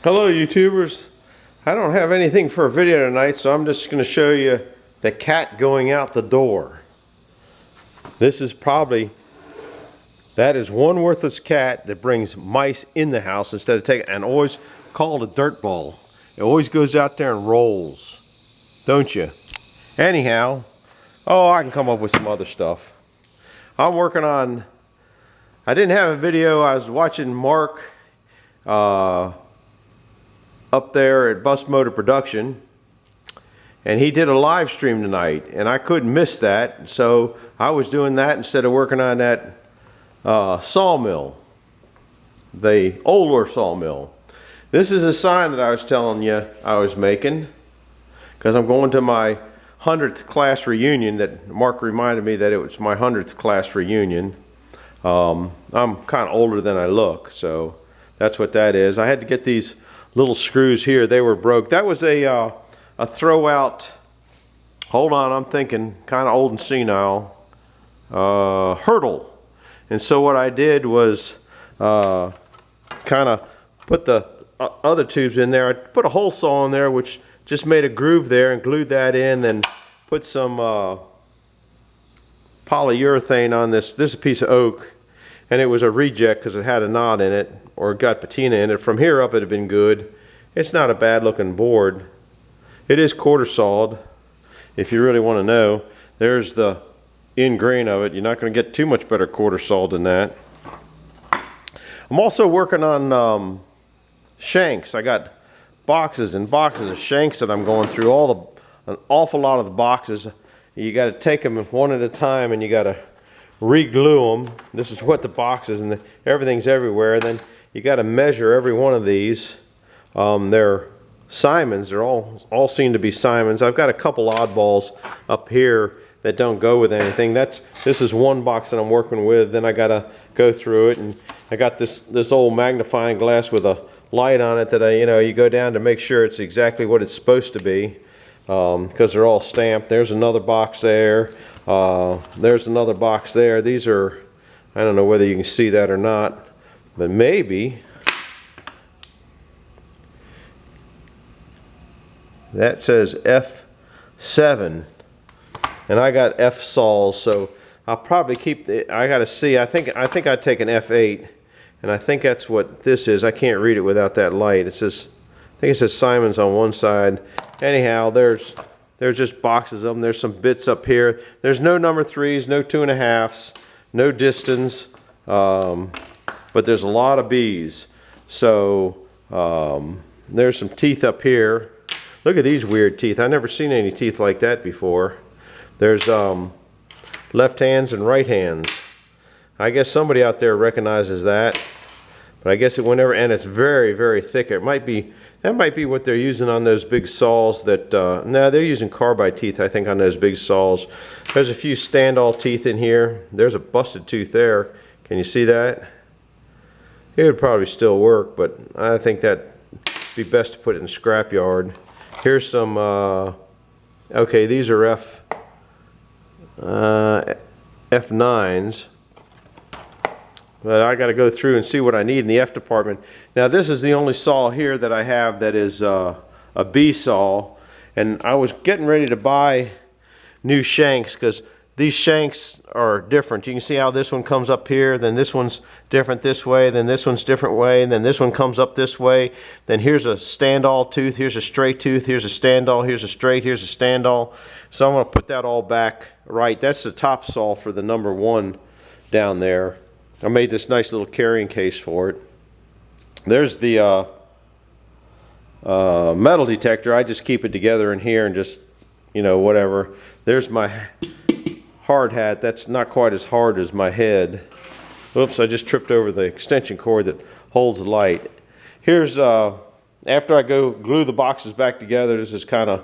Hello YouTubers. I don't have anything for a video tonight, so I'm just going to show you the cat going out the door. This is that is one worthless cat that brings mice in the house instead of taking, and always called a dirt ball. It always goes out there and rolls, don't you? Anyhow, I can come up with some other stuff. I'm working on, I didn't have a video. I was watching Mark up there at Bus Motor Production, and he did a live stream tonight, and I couldn't miss that, so I was doing that instead of working on that sawmill, the older sawmill. This is a sign that I was telling you I was making, because I'm going to my 100th class reunion. That Mark reminded me that it was my 100th class reunion. I'm kind of older than I look, so that's what that is. I had to get these little screws here. They were broke. That was a throw out, hold on, I'm thinking kind of old and senile, hurdle. And so what I did was kind of put the other tubes in there. I put a hole saw in there, which just made a groove there, and glued that in, then put some polyurethane on this. This is a piece of oak, and it was a reject because it had a knot in it, or got patina in it. From here up it had been good. It's not a bad looking board. It is quarter sawed, if you really want to know. There's the end grain of it. You're not going to get too much better quarter sawed than that. I'm also working on shanks. I got boxes and boxes of shanks that I'm going through. An awful lot of the boxes. You got to take them one at a time, and you got to re-glue them. This is what the box is, and everything's everywhere. Then you got to measure every one of these. They're Simons. They're all seem to be Simons. I've got a couple oddballs up here that don't go with anything. This is one box that I'm working with. Then I got to go through it, and I got this old magnifying glass with a light on it that you go down to make sure it's exactly what it's supposed to be, because they're all stamped. There's another box there. There's another box there. These are, I don't know whether you can see that or not, but maybe. That says F7, and I got F saws, so I'll probably keep I gotta see. I think I'd take an F8, and I think that's what this is. I can't read it without that light. It says, I think it says Simons on one side. Anyhow, there's just boxes of them. There's some bits up here. There's no number 3s, no 2.5s, no distance, but there's a lot of B's. So there's some teeth up here. Look at these weird teeth. I've never seen any teeth like that before. There's left hands and right hands. I guess somebody out there recognizes that, but I guess it whenever, and it's very, very thick. That might be what they're using on those big saws. That no, they're using carbide teeth, I think, on those big saws. There's a few stand-all teeth in here. There's a busted tooth there. Can you see that? It would probably still work, but I think that'd be best to put it in the scrap yard. Here's some, okay, these are F9s. But I got to go through and see what I need in the F department. Now this is the only saw here that I have that is a B saw, and I was getting ready to buy new shanks because these shanks are different. You can see how this one comes up here, then this one's different this way, then this one's different way, and then this one comes up this way. Then here's a stand-all tooth, here's a straight tooth, here's a stand-all, here's a straight, here's a stand-all. So I'm going to put that all back right. That's the top saw for the number 1 down there. I made this nice little carrying case for it. There's the metal detector. I just keep it together in here and just, whatever. There's my hard hat. That's not quite as hard as my head. Oops, I just tripped over the extension cord that holds the light. Here's, after I go glue the boxes back together, this is kind of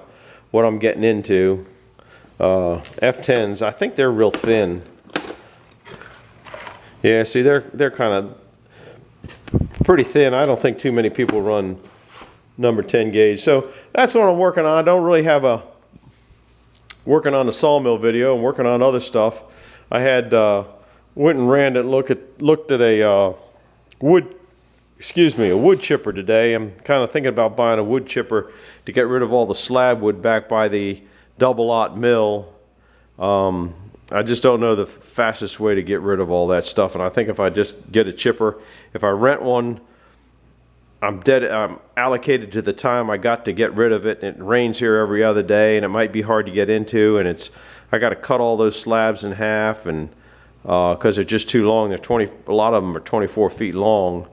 what I'm getting into. F10s, I think they're real thin. Yeah, see, they're kind of pretty thin. I don't think too many people run number 10 gauge. So that's what I'm working on. I don't really have working on the sawmill video. I'm working on other stuff. I had went and ran and looked at a wood excuse me, a wood chipper today. I'm kind of thinking about buying a wood chipper to get rid of all the slab wood back by the double-aught mill. I just don't know the fastest way to get rid of all that stuff, and I think if I just get a chipper, if I rent one, I'm allocated to the time I got to get rid of it, and it rains here every other day, and it might be hard to get into, and I got to cut all those slabs in half, and because they're just too long. A lot of them are 24 feet long,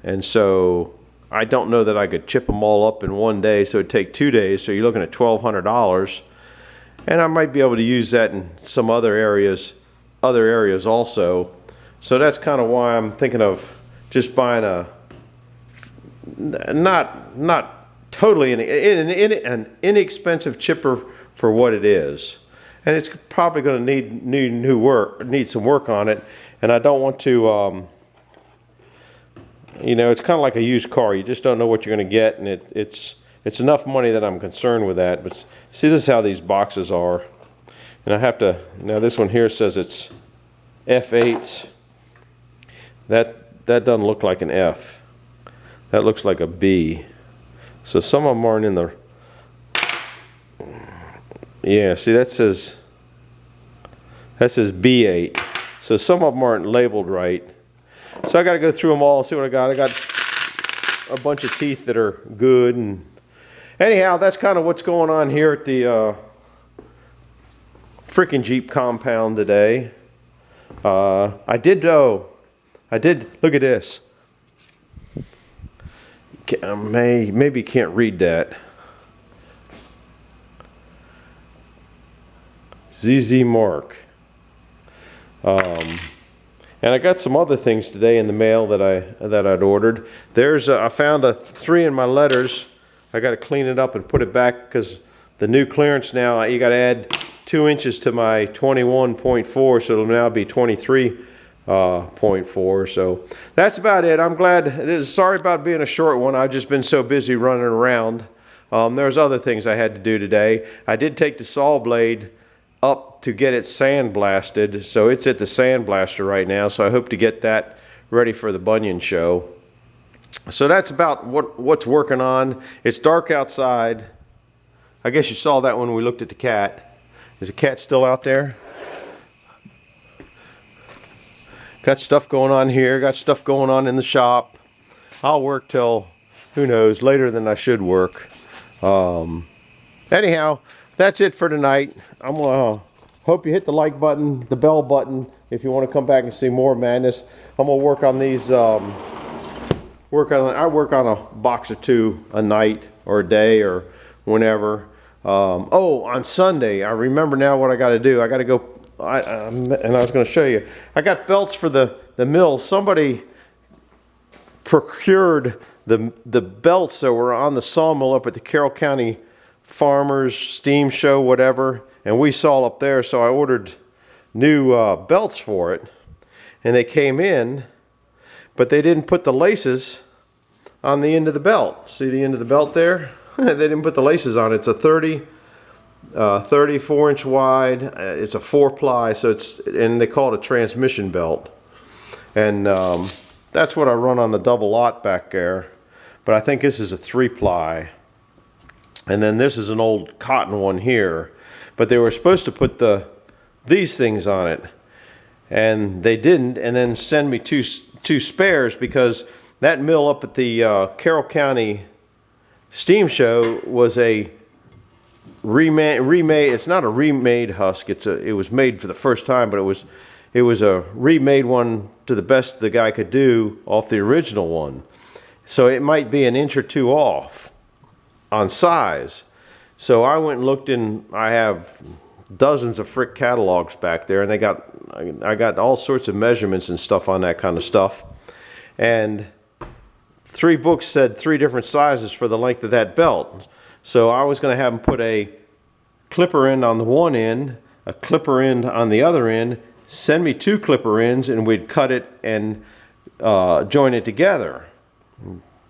and so I don't know that I could chip them all up in one day, so it'd take 2 days, so you're looking at $1,200, and I might be able to use that in some other areas also. So that's kind of why I'm thinking of just buying a not totally an inexpensive chipper for what it is, and it's probably going to need some work on it, and I don't want to you know, it's kind of like a used car. You just don't know what you're going to get, and it's enough money that I'm concerned with that. But see, this is how these boxes are, and I have to, now this one here says it's F8s. That doesn't look like an F. That looks like a B. So some of them aren't in the, yeah, see that says B8. So some of them aren't labeled right. So I got to go through them all, see what I got. I got a bunch of teeth that are good, and anyhow, that's kind of what's going on here at the freaking Jeep compound today. I did look at this. Maybe you can't read that. ZZ Mark. And I got some other things today in the mail that I'd ordered. I found a 3 in my letters. I got to clean it up and put it back because the new clearance now, you got to add 2 inches to my 21.4, so it'll now be 23.4. So that's about it. I'm glad. Sorry about being a short one. I've just been so busy running around. There's other things I had to do today. I did take the saw blade up to get it sandblasted, so it's at the sandblaster right now, so I hope to get that ready for the Bunyan show. So that's about what's working on. It's dark outside. I guess you saw that when we looked at the cat. Is the cat still out there? Got stuff going on here, got stuff going on in the shop. I'll work till, who knows, later than I should work. Anyhow, that's it for tonight. I'm gonna hope you hit the like button, the bell button, if you want to come back and see more madness. I'm gonna work on these. I work on a box or 2 a night or a day or whenever. Oh, on Sunday, I remember now what I got to do. I got to go. And I was going to show you. I got belts for the mill. Somebody procured the belts that were on the sawmill up at the Carroll County Farmers Steam Show, whatever, and we saw up there, so I ordered new belts for it, and they came in, but they didn't put the laces on the end of the belt. See the end of the belt there? They didn't put the laces on. It's a 34-inch wide. It's a 4-ply, so and they call it a transmission belt, and that's what I run on the double-aught back there, but I think this is a 3-ply. And then this is an old cotton one here. But they were supposed to put these things on it, and they didn't, and then send me two spares, because that mill up at the Carroll County Steam Show was a remade. It's not a remade husk. It was made for the first time, but it was a remade one to the best the guy could do off the original one. So it might be an inch or 2 off on size. So I went and looked in. I have dozens of Frick catalogs back there, and I got all sorts of measurements and stuff on that kind of stuff. And 3 books said 3 different sizes for the length of that belt. So I was going to have them put a clipper end on the one end, a clipper end on the other end, send me 2 clipper ends, and we'd cut it and join it together.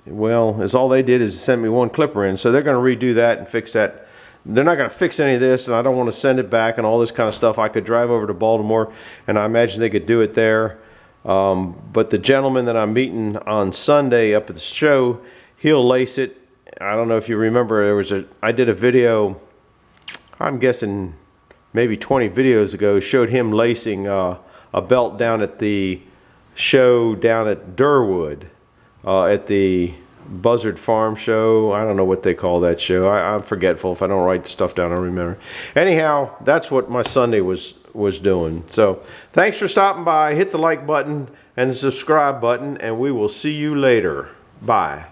Well, as all they did is send me 1 clipper in, so they're going to redo that and fix that. They're not going to fix any of this, and I don't want to send it back and all this kind of stuff. I could drive over to Baltimore, and I imagine they could do it there. But the gentleman that I'm meeting on Sunday up at the show, he'll lace it. I don't know if you remember, I did a video, I'm guessing maybe 20 videos ago, showed him lacing a belt down at the show down at Durwood, at the Buzzard Farm show. I don't know what they call that show. I'm forgetful. If I don't write the stuff down, I don't remember. Anyhow, that's what my Sunday was doing. So thanks for stopping by. Hit the like button and the subscribe button, and we will see you later. Bye.